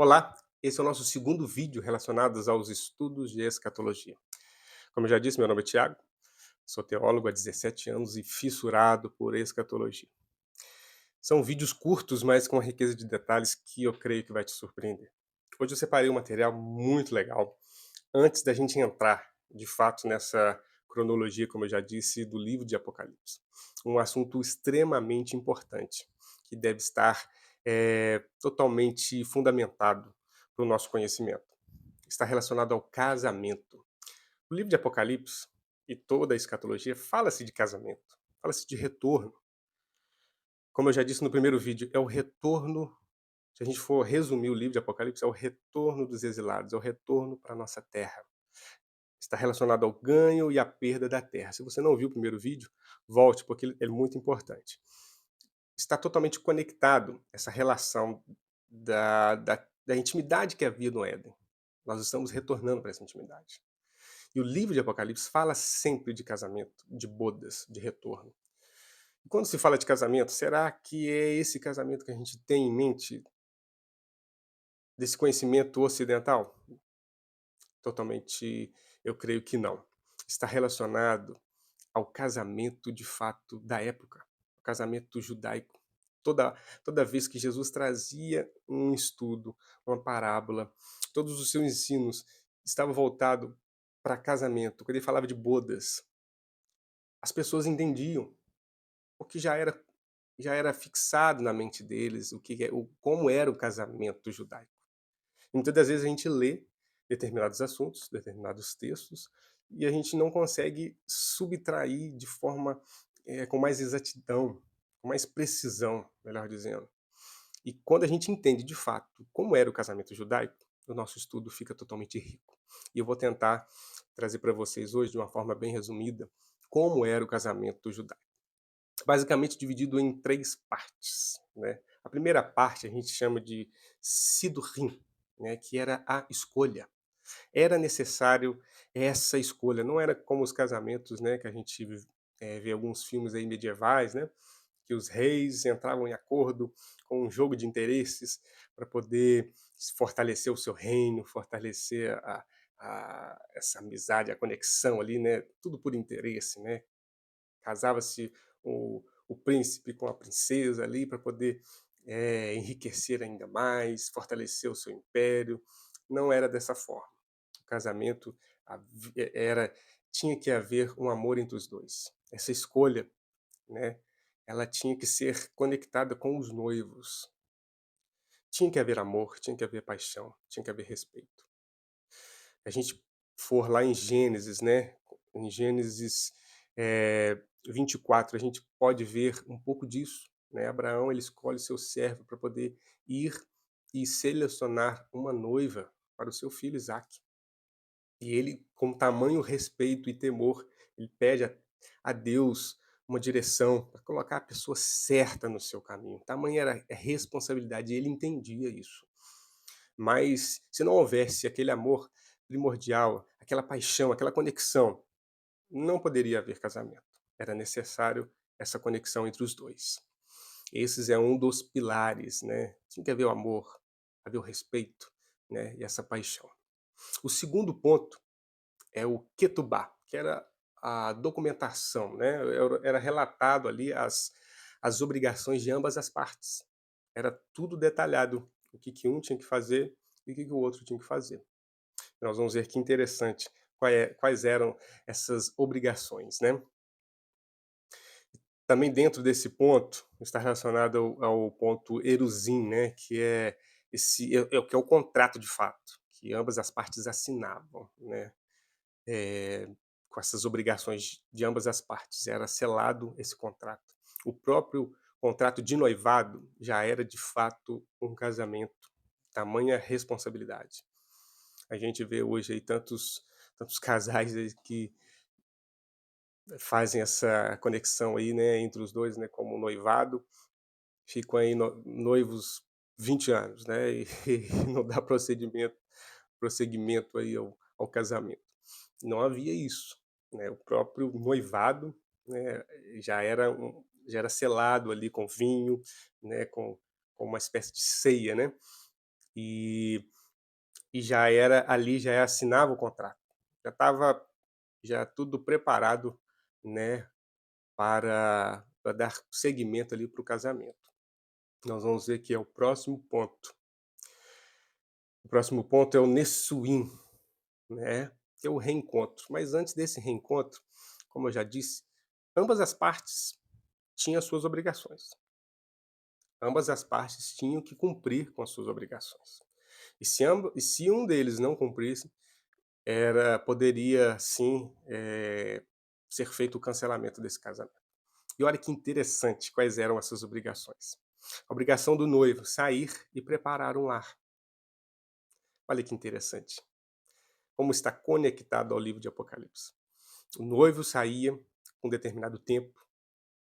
Olá, esse é o nosso segundo vídeo relacionado aos estudos de escatologia. Como eu já disse, meu nome é Tiago, sou teólogo há 17 anos e fissurado por escatologia. São vídeos curtos, mas com uma riqueza de detalhes que eu creio que vai te surpreender. Hoje eu separei um material muito legal, antes da gente entrar, de fato, nessa cronologia, como eu já disse, do livro de Apocalipse. Um assunto extremamente importante, que deve estar totalmente fundamentado para o nosso conhecimento. Está relacionado ao casamento. O livro de Apocalipse e toda a escatologia fala-se de casamento, fala-se de retorno. Como eu já disse no primeiro vídeo, é o retorno, se a gente for resumir o livro de Apocalipse, é o retorno dos exilados, é o retorno para a nossa terra. Está relacionado ao ganho e à perda da terra. Se você não viu o primeiro vídeo, volte, porque ele é muito importante. Está totalmente conectado essa relação da intimidade que havia no Éden. Nós estamos retornando para essa intimidade. E o livro de Apocalipse fala sempre de casamento, de bodas, de retorno. E quando se fala de casamento, será que é esse casamento que a gente tem em mente desse conhecimento ocidental? Totalmente, eu creio que não. Está relacionado ao casamento de fato da época, o casamento judaico. Toda vez que Jesus trazia um estudo, uma parábola, todos os seus ensinos estavam voltados para casamento. Quando ele falava de bodas, as pessoas entendiam, porque já era fixado na mente deles como era o casamento judaico. E muitas das vezes a gente lê determinados assuntos, determinados textos, e a gente não consegue subtrair de forma com mais exatidão, com mais precisão, melhor dizendo. E quando a gente entende de fato como era o casamento judaico, o nosso estudo fica totalmente rico. E eu vou tentar trazer para vocês hoje, de uma forma bem resumida, como era o casamento judaico. Basicamente dividido em três partes, né? A primeira parte a gente chama de Sidurim, né, que era a escolha. Era necessário essa escolha, não era como os casamentos, né, que a gente vê alguns filmes aí medievais, né, que os reis entravam em acordo com um jogo de interesses para poder fortalecer o seu reino, fortalecer essa amizade, a conexão ali, né, tudo por interesse, né. Casava-se o príncipe com a princesa ali para poder enriquecer ainda mais, fortalecer o seu império. Não era dessa forma. O casamento era tinha que haver um amor entre os dois. Essa escolha, né, ela tinha que ser conectada com os noivos. Tinha que haver amor, tinha que haver paixão, tinha que haver respeito. A gente for lá em Gênesis, né, em Gênesis 24, a gente pode ver um pouco disso, né. Abraão, ele escolhe seu servo para poder ir e selecionar uma noiva para o seu filho Isaque. E ele, com tamanho respeito e temor, ele pede a Deus uma direção para colocar a pessoa certa no seu caminho. Tamanha era a responsabilidade, e ele entendia isso. Mas se não houvesse aquele amor primordial, aquela paixão, aquela conexão, não poderia haver casamento. Era necessário essa conexão entre os dois. Esses é um dos pilares, né? Tinha que haver o amor, haver o respeito, né? E essa paixão. O segundo ponto é o Ketubá, que era a documentação, né? Era relatado ali as obrigações de ambas as partes. Era tudo detalhado, o que um tinha que fazer e o que o outro tinha que fazer. Nós vamos ver que interessante quais eram essas obrigações, né? Também dentro desse ponto, está relacionado ao ponto erusim, né, que é o que é o contrato de fato, que ambas as partes assinavam, né, eh, com essas obrigações de ambas as partes, era selado esse contrato. O próprio contrato de noivado já era de fato um casamento, tamanha responsabilidade. A gente vê hoje aí tantos casais aí que fazem essa conexão aí, né, entre os 2, né, como noivado, ficam aí noivos 20 anos, né, e não dá prosseguimento aí ao casamento. Não havia isso, né, o próprio noivado, né, já era selado ali com vinho, né, com uma espécie de ceia, né. e já era ali, já assinava o contrato. Já estava já tudo preparado, né, para dar seguimento ali para o casamento. Nós vamos ver que é o próximo ponto. O próximo ponto é o Nessuim, né, que é o reencontro. Mas antes desse reencontro, como eu já disse, ambas as partes tinham as suas obrigações. Ambas as partes tinham que cumprir com as suas obrigações. E se um deles não cumprisse, poderia sim, ser feito o cancelamento desse casamento. E olha que interessante quais eram essas obrigações. A obrigação do noivo, sair e preparar um lar. Olha que interessante, como está conectado ao livro de Apocalipse. O noivo saía com um determinado tempo,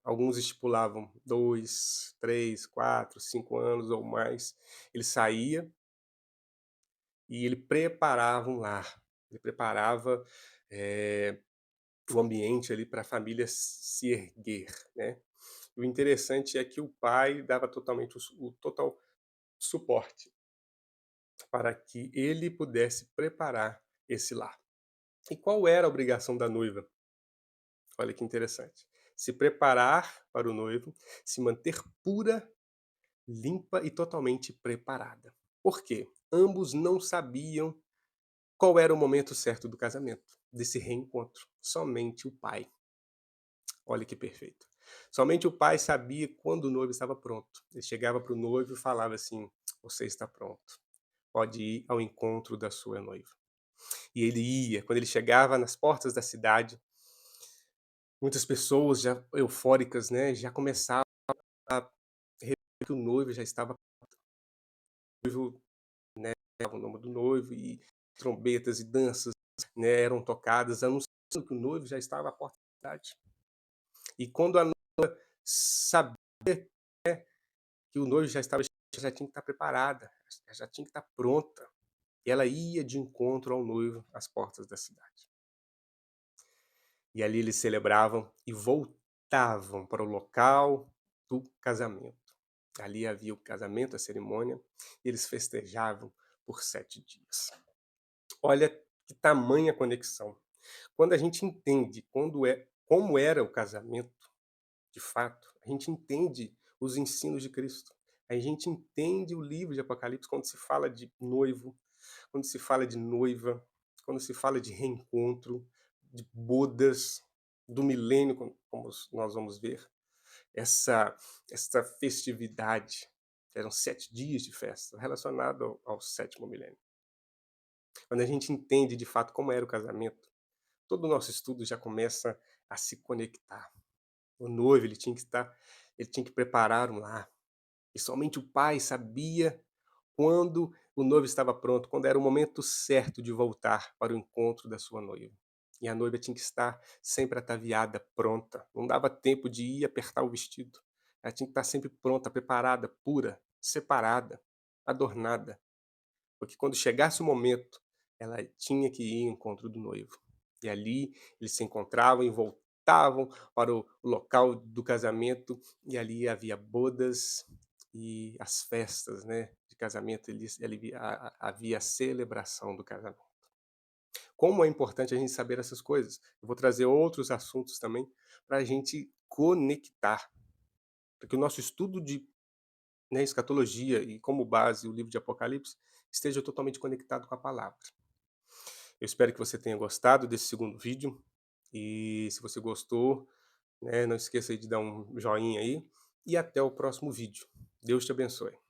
alguns estipulavam 2, 3, 4, 5 anos ou mais. Ele saía e ele preparava um lar, ele preparava, eh, o ambiente ali para a família se erguer, né. O interessante é que o pai dava totalmente o total suporte para que ele pudesse preparar esse lar. E qual era a obrigação da noiva? Olha que interessante. Se preparar para o noivo, se manter pura, limpa e totalmente preparada. Por quê? Ambos não sabiam qual era o momento certo do casamento, desse reencontro. Somente o pai. Olha que perfeito. Somente o pai sabia quando o noivo estava pronto. Ele chegava para o noivo e falava assim: "Você está pronto. Pode ir ao encontro da sua noiva". E ele ia. Quando ele chegava nas portas da cidade, muitas pessoas já eufóricas, né, já começavam a rever que o noivo já estava noivo, né, o nome do noivo e trombetas e danças, né, eram tocadas anunciando que o noivo já estava à porta da cidade. E quando a noiva sabia que o noivo já estava, já tinha que estar preparada, já tinha que estar pronta. E ela ia de encontro ao noivo às portas da cidade. E ali eles celebravam e voltavam para o local do casamento. Ali havia o casamento, a cerimônia, e eles festejavam por 7 dias. Olha que tamanha conexão. Quando a gente entende como era o casamento, de fato, a gente entende os ensinos de Cristo. A gente entende o livro de Apocalipse quando se fala de noivo, quando se fala de noiva, quando se fala de reencontro, de bodas, do milênio, como nós vamos ver, essa, essa festividade. Eram 7 dias de festa, relacionado ao sétimo milênio. Quando a gente entende de fato como era o casamento, todo o nosso estudo já começa a se conectar. O noivo, ele tinha que preparar um lar. E somente o pai sabia quando o noivo estava pronto, quando era o momento certo de voltar para o encontro da sua noiva. E a noiva tinha que estar sempre ataviada, pronta. Não dava tempo de ir apertar o vestido. Ela tinha que estar sempre pronta, preparada, pura, separada, adornada. Porque quando chegasse o momento, ela tinha que ir ao encontro do noivo. E ali eles se encontravam e voltavam para o local do casamento, e ali havia bodas e as festas, né, de casamento, havia a celebração do casamento. Como é importante a gente saber essas coisas. Eu vou trazer outros assuntos também para a gente conectar, para que o nosso estudo de, né, escatologia e como base o livro de Apocalipse esteja totalmente conectado com a palavra. Eu espero que você tenha gostado desse segundo vídeo e se você gostou, né, não esqueça aí de dar um joinha aí e até o próximo vídeo. Deus te abençoe.